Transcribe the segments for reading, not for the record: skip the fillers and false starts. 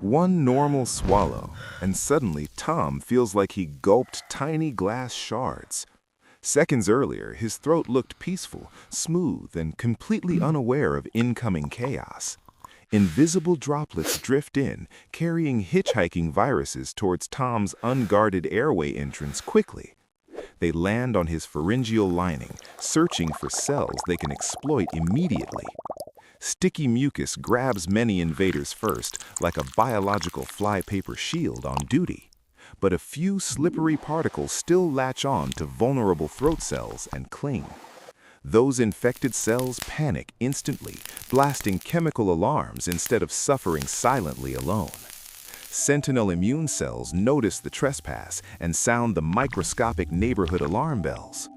One normal swallow, and suddenly Tom feels like he gulped tiny glass shards. Seconds earlier, his throat looked peaceful, smooth, and completely unaware of incoming chaos. Invisible droplets drift in, carrying hitchhiking viruses towards Tom's unguarded airway entrance quickly. They land on his pharyngeal lining, searching for cells they can exploit immediately. Sticky mucus grabs many invaders first, like a biological flypaper shield on duty. But a few slippery particles still latch on to vulnerable throat cells and cling. Those infected cells panic instantly, blasting chemical alarms instead of suffering silently alone. Sentinel immune cells notice the trespass and sound the microscopic neighborhood alarm bells.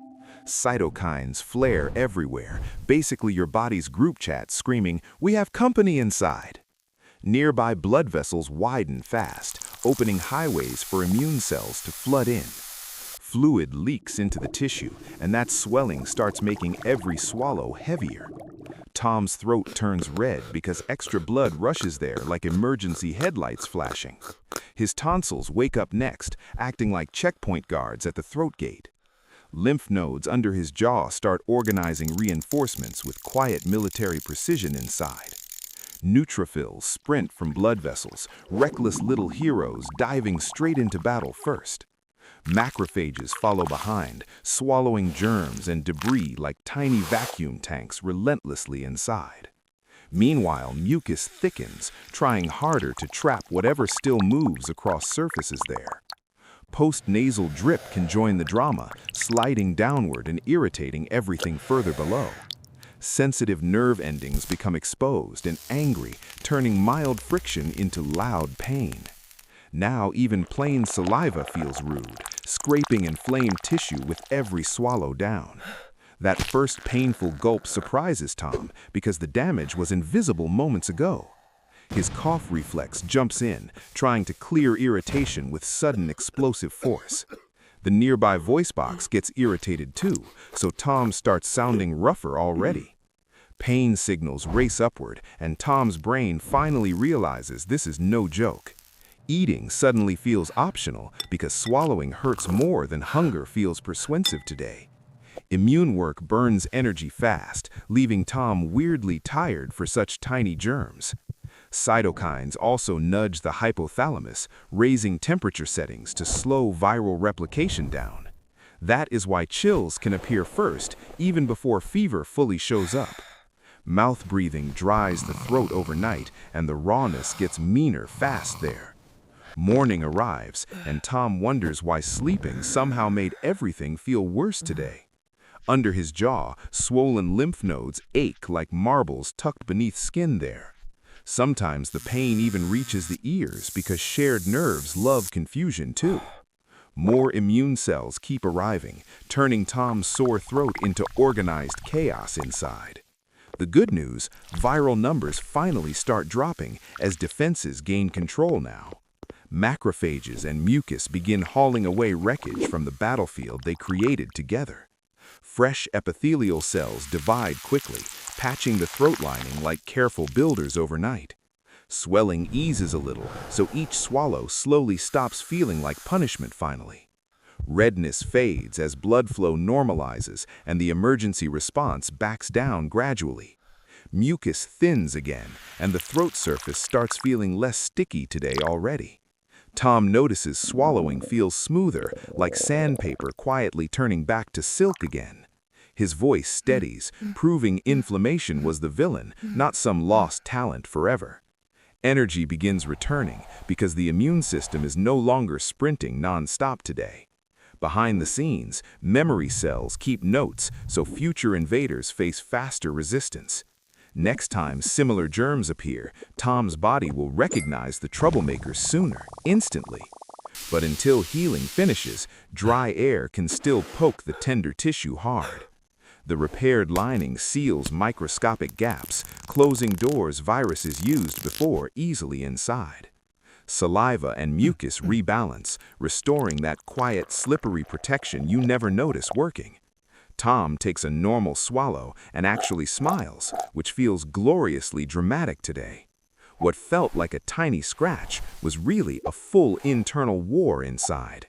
Cytokines flare everywhere, basically your body's group chat screaming, "We have company inside." Nearby blood vessels widen fast, opening highways for immune cells to flood in. Fluid leaks into the tissue, and that swelling starts making every swallow heavier. Tom's throat turns red because extra blood rushes there like emergency headlights flashing. His tonsils wake up next, acting like checkpoint guards at the throat gate. Lymph nodes under his jaw start organizing reinforcements with quiet military precision inside. Neutrophils sprint from blood vessels, reckless little heroes diving straight into battle first. Macrophages follow behind, swallowing germs and debris like tiny vacuum tanks relentlessly inside. Meanwhile, mucus thickens, trying harder to trap whatever still moves across surfaces there. Post-nasal drip can join the drama, sliding downward and irritating everything further below. Sensitive nerve endings become exposed and angry, turning mild friction into loud pain. Now even plain saliva feels rude, scraping inflamed tissue with every swallow down. That first painful gulp surprises Tom because the damage was invisible moments ago. His cough reflex jumps in, trying to clear irritation with sudden explosive force. The nearby voice box gets irritated too, so Tom starts sounding rougher already. Pain signals race upward, and Tom's brain finally realizes this is no joke. Eating suddenly feels optional because swallowing hurts more than hunger feels persuasive today. Immune work burns energy fast, leaving Tom weirdly tired for such tiny germs. Cytokines also nudge the hypothalamus, raising temperature settings to slow viral replication down. That is why chills can appear first, even before fever fully shows up. Mouth breathing dries the throat overnight, and the rawness gets meaner fast there. Morning arrives, and Tom wonders why sleeping somehow made everything feel worse today. Under his jaw, swollen lymph nodes ache like marbles tucked beneath skin there. Sometimes the pain even reaches the ears because shared nerves love confusion too. More immune cells keep arriving, turning Tom's sore throat into organized chaos inside. The good news, viral numbers finally start dropping as defenses gain control now. Macrophages and mucus begin hauling away wreckage from the battlefield they created together. Fresh epithelial cells divide quickly, patching the throat lining like careful builders overnight. Swelling eases a little, so each swallow slowly stops feeling like punishment finally. Redness fades as blood flow normalizes and the emergency response backs down gradually. Mucus thins again, and the throat surface starts feeling less sticky today already. Tom notices swallowing feels smoother, like sandpaper quietly turning back to silk again. His voice steadies, proving inflammation was the villain, not some lost talent forever. Energy begins returning because the immune system is no longer sprinting non-stop today. Behind the scenes, memory cells keep notes so future invaders face faster resistance. Next time similar germs appear, Tom's body will recognize the troublemakers sooner, instantly. But until healing finishes, dry air can still poke the tender tissue hard. The repaired lining seals microscopic gaps, closing doors viruses used before easily inside. Saliva and mucus rebalance, restoring that quiet, slippery protection you never notice working. Tom takes a normal swallow and actually smiles, which feels gloriously dramatic today. What felt like a tiny scratch was really a full internal war inside.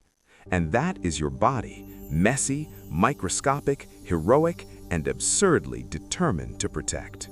And that is your body, messy, microscopic, heroic, and absurdly determined to protect.